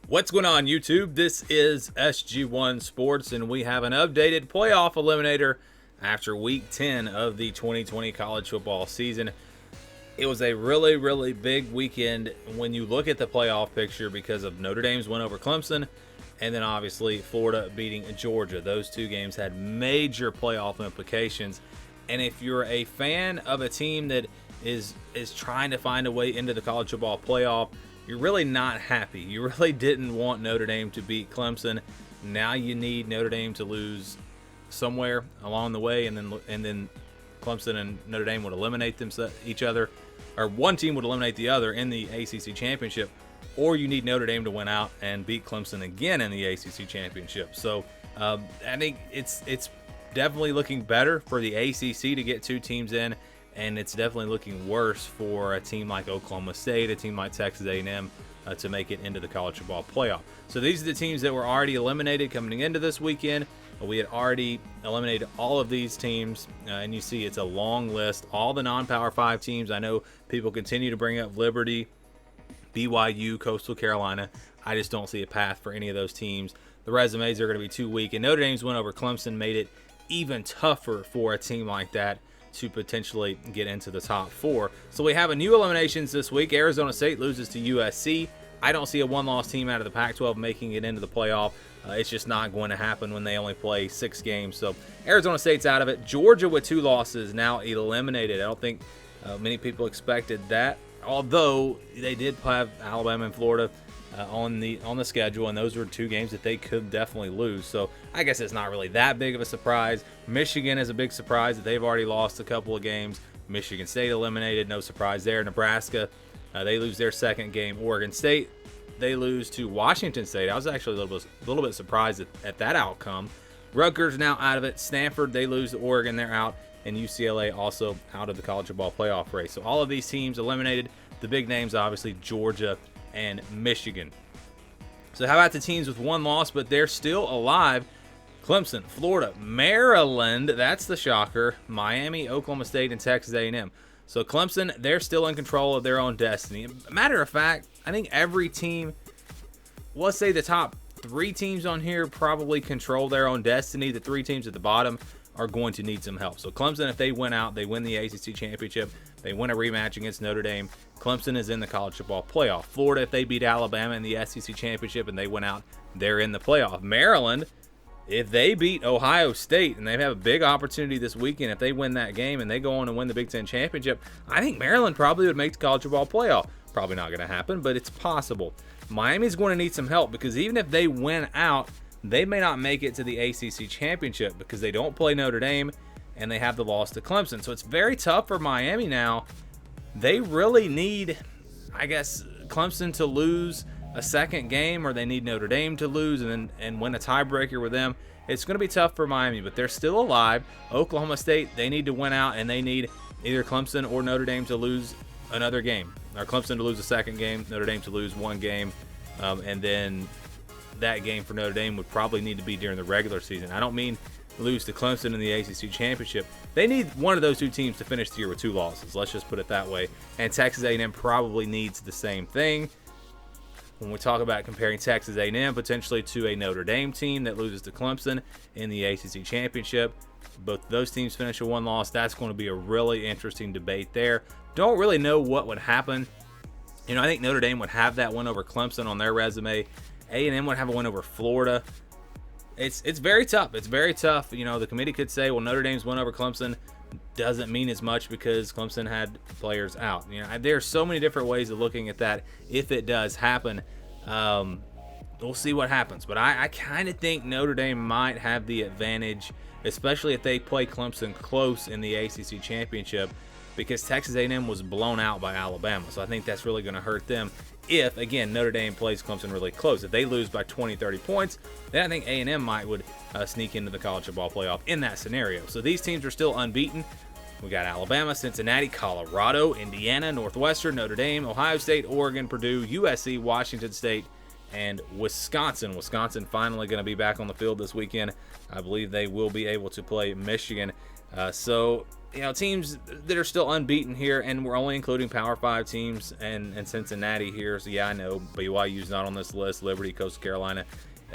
What's going on, YouTube? This is SG1 Sports, and we have an updated playoff eliminator after Week 10 of the 2020 college football season. It was a really big weekend when you look at the playoff picture because of Notre Dame's win over Clemson, and then obviously Florida beating Georgia. Those two games had major playoff implications, and if you're a fan of a team that is trying to find a way into the college football playoff, you're really not happy. You really didn't want Notre Dame to beat Clemson. Now you need Notre Dame to lose somewhere along the way, and then Clemson and Notre Dame would eliminate each other, or one team would eliminate the other in the ACC championship, or you need Notre Dame to win out and beat Clemson again in the ACC championship. So I think it's definitely looking better for the ACC to get two teams in, and it's definitely looking worse for a team like Oklahoma State, a team like Texas A&M to make it into the college football playoff. So these are the teams that were already eliminated coming into this weekend. We had already eliminated all of these teams, and you see it's a long list. All the non-Power 5 teams. I know people continue to bring up Liberty, BYU, Coastal Carolina. I just don't see a path for any of those teams. The resumes are going to be too weak, and Notre Dame's win over Clemson made it even tougher for a team like that to potentially get into the top four. So we have a new eliminations this week. Arizona State loses to USC. I don't see a one-loss team out of the Pac-12 making it into the playoff. It's just not going to happen when they only play 6 games. So Arizona State's out of it. Georgia with 2 losses now eliminated. I don't think many people expected that, although they did have Alabama and Florida on the schedule, and those were 2 games that they could definitely lose. So I guess it's not really that big of a surprise. Michigan is a big surprise that they've already lost a couple of games. Michigan State eliminated, no surprise there. Nebraska, they lose their second game. Oregon State, they lose to Washington State. I was actually a little bit surprised at that outcome. Rutgers now out of it. Stanford, they lose to Oregon, they're out. And UCLA also out of the college football playoff race. So all of these teams eliminated. The big names, obviously, Georgia and Michigan. So how about the teams with 1 loss, but they're still alive? Clemson, Florida, Maryland, that's the shocker, Miami, Oklahoma State, and Texas A&M. So Clemson, they're still in control of their own destiny. Matter of fact, I think every team, let's say the top 3 teams on here probably control their own destiny. The 3 teams at the bottom are going to need some help. So Clemson, if they win out, they win the ACC championship, they win a rematch against Notre Dame, Clemson is in the college football playoff. Florida, if they beat Alabama in the SEC championship and they win out, they're in the playoff. Maryland, if they beat Ohio State, and they have a big opportunity this weekend, if they win that game and they go on and win the Big Ten championship, I think Maryland probably would make the college football playoff. Probably not going to happen, but it's possible. Miami's going to need some help because even if they win out, they may not make it to the ACC championship because they don't play Notre Dame and they have the loss to Clemson. So it's very tough for Miami now. They really need, I guess, Clemson to lose a second game, or they need Notre Dame to lose and win a tiebreaker with them. It's going to be tough for Miami, but they're still alive. Oklahoma State, they need to win out, and they need either Clemson or Notre Dame to lose another game, or Clemson to lose a second game, Notre Dame to lose 1 game, and then that game for Notre Dame would probably need to be during the regular season. I don't mean lose to Clemson in the ACC championship. They need one of those 2 teams to finish the year with 2 losses. Let's just put it that way. And Texas A&M probably needs the same thing. When we talk about comparing Texas A&M potentially to a Notre Dame team that loses to Clemson in the ACC championship, both those teams finish with 1 loss. That's going to be a really interesting debate there. Don't really know what would happen. You know, I think Notre Dame would have that win over Clemson on their resume. A&M would have a win over Florida. It's very tough. It's very tough. You know, the committee could say, well, Notre Dame's win over Clemson doesn't mean as much because Clemson had players out. You know, there's so many different ways of looking at that. If it does happen, we'll see what happens. But I kind of think Notre Dame might have the advantage, especially if they play Clemson close in the ACC championship, because Texas A&M was blown out by Alabama. So I think that's really going to hurt them if, again, Notre Dame plays Clemson really close. If they lose by 20, would points, then I think A&M would sneak into the college football playoff in that scenario. So these teams are still unbeaten. We got Alabama, Cincinnati, Colorado, Indiana, Northwestern, Notre Dame, Ohio State, Oregon, Purdue, USC, Washington State, and Wisconsin. Wisconsin finally going to be back on the field this weekend. I believe they will be able to play Michigan. So, teams that are still unbeaten here, and we're only including Power 5 teams and Cincinnati here. So, yeah, I know BYU's not on this list. Liberty, Coastal Carolina,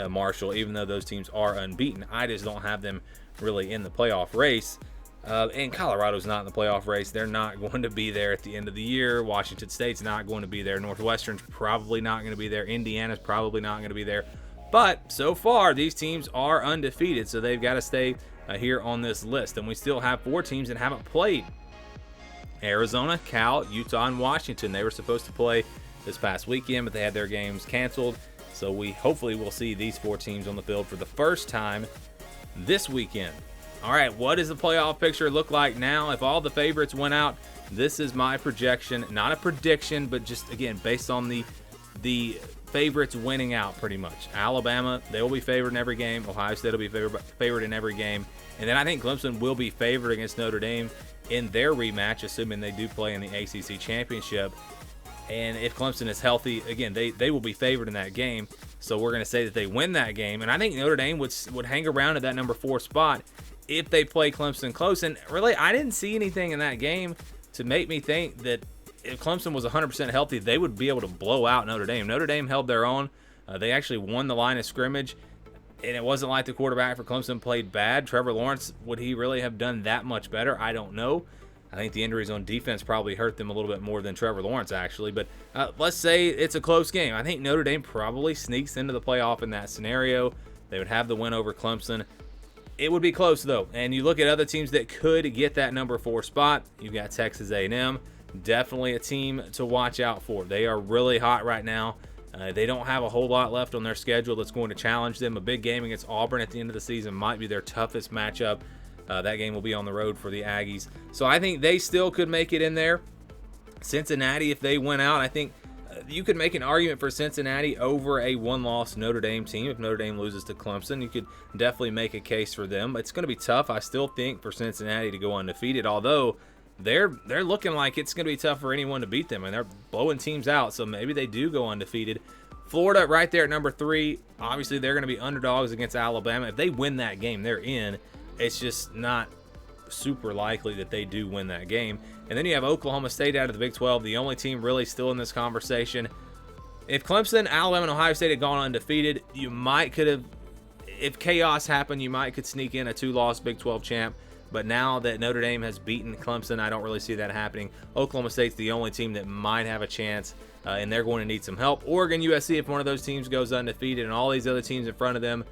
Marshall, even though those teams are unbeaten, I just don't have them really in the playoff race. And Colorado's not in the playoff race. They're not going to be there at the end of the year. Washington State's not going to be there. Northwestern's probably not going to be there. Indiana's probably not going to be there. But so far, these teams are undefeated, so they've got to stay here on this list. And we still have 4 teams that haven't played. Arizona, Cal, Utah, and Washington. They were supposed to play this past weekend, but they had their games canceled. So we hopefully will see these 4 teams on the field for the first time this weekend. All right, what does the playoff picture look like now? If all the favorites went out, this is my projection. Not a prediction, but just, again, based on the favorites winning out pretty much. Alabama, they will be favored in every game. Ohio State will be favored in every game. And then I think Clemson will be favored against Notre Dame in their rematch, assuming they do play in the ACC Championship. And if Clemson is healthy, again, they will be favored in that game. So we're going to say that they win that game. And I think Notre Dame would hang around at that number 4 spot if they play Clemson close. And really, I didn't see anything in that game to make me think that if Clemson was 100% healthy, they would be able to blow out Notre Dame. Notre Dame held their own. They actually won the line of scrimmage. And it wasn't like the quarterback for Clemson played bad. Trevor Lawrence, would he really have done that much better? I don't know. I think the injuries on defense probably hurt them a little bit more than Trevor Lawrence, actually. But let's say it's a close game. I think Notre Dame probably sneaks into the playoff in that scenario. They would have the win over Clemson. It would be close, though. And you look at other teams that could get that number 4 spot. You've got Texas A&M. Definitely a team to watch out for. They are really hot right now. They don't have a whole lot left on their schedule that's going to challenge them. A big game against Auburn at the end of the season might be their toughest matchup. That game will be on the road for the Aggies. So I think they still could make it in there. Cincinnati, if they went out, I think you could make an argument for Cincinnati over a 1-loss Notre Dame team. If Notre Dame loses to Clemson, you could definitely make a case for them. It's going to be tough, I still think, for Cincinnati to go undefeated, although they're looking like it's going to be tough for anyone to beat them, and they're blowing teams out, so maybe they do go undefeated. Florida right there at number 3. Obviously, they're going to be underdogs against Alabama. If they win that game, they're in. It's just not super likely that they do win that game. And then you have Oklahoma State out of the Big 12, the only team really still in this conversation. If Clemson, Alabama, and Ohio State had gone undefeated, you might could have, if chaos happened, you might could sneak in a 2-loss Big 12 champ. But now that Notre Dame has beaten Clemson, I don't really see that happening. Oklahoma State's the only team that might have a chance, and they're going to need some help. Oregon, USC, if one of those teams goes undefeated and all these other teams in front of them,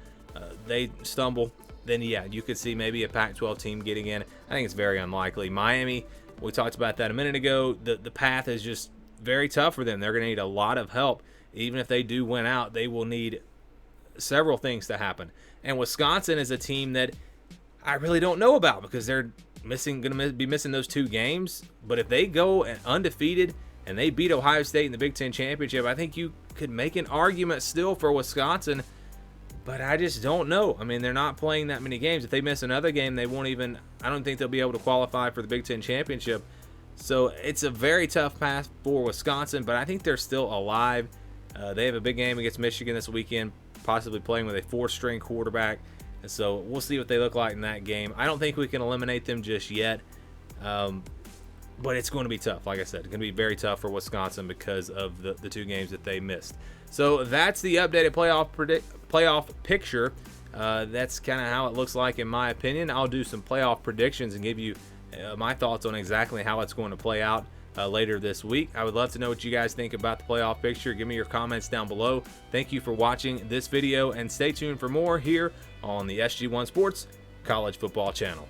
they stumble, then yeah, you could see maybe a Pac-12 team getting in. I think it's very unlikely. Miami, we talked about that a minute ago. The path is just very tough for them. They're going to need a lot of help. Even if they do win out, they will need several things to happen. And Wisconsin is a team that I really don't know about because they're going to be missing those 2 games. But if they go undefeated and they beat Ohio State in the Big Ten Championship, I think you could make an argument still for Wisconsin. But I just don't know. I mean, they're not playing that many games. If they miss another game, they won't even, I don't think they'll be able to qualify for the Big Ten Championship. So it's a very tough path for Wisconsin, but I think they're still alive. They have a big game against Michigan this weekend, possibly playing with a 4th-string quarterback. And so we'll see what they look like in that game. I don't think we can eliminate them just yet. But it's going to be tough. Like I said, it's going to be very tough for Wisconsin because of the 2 games that they missed. So that's the updated playoff picture. That's kind of how it looks like in my opinion. I'll do some playoff predictions and give you my thoughts on exactly how it's going to play out later this week. I would love to know what you guys think about the playoff picture. Give me your comments down below. Thank you for watching this video, and stay tuned for more here on the SG1 Sports College Football Channel.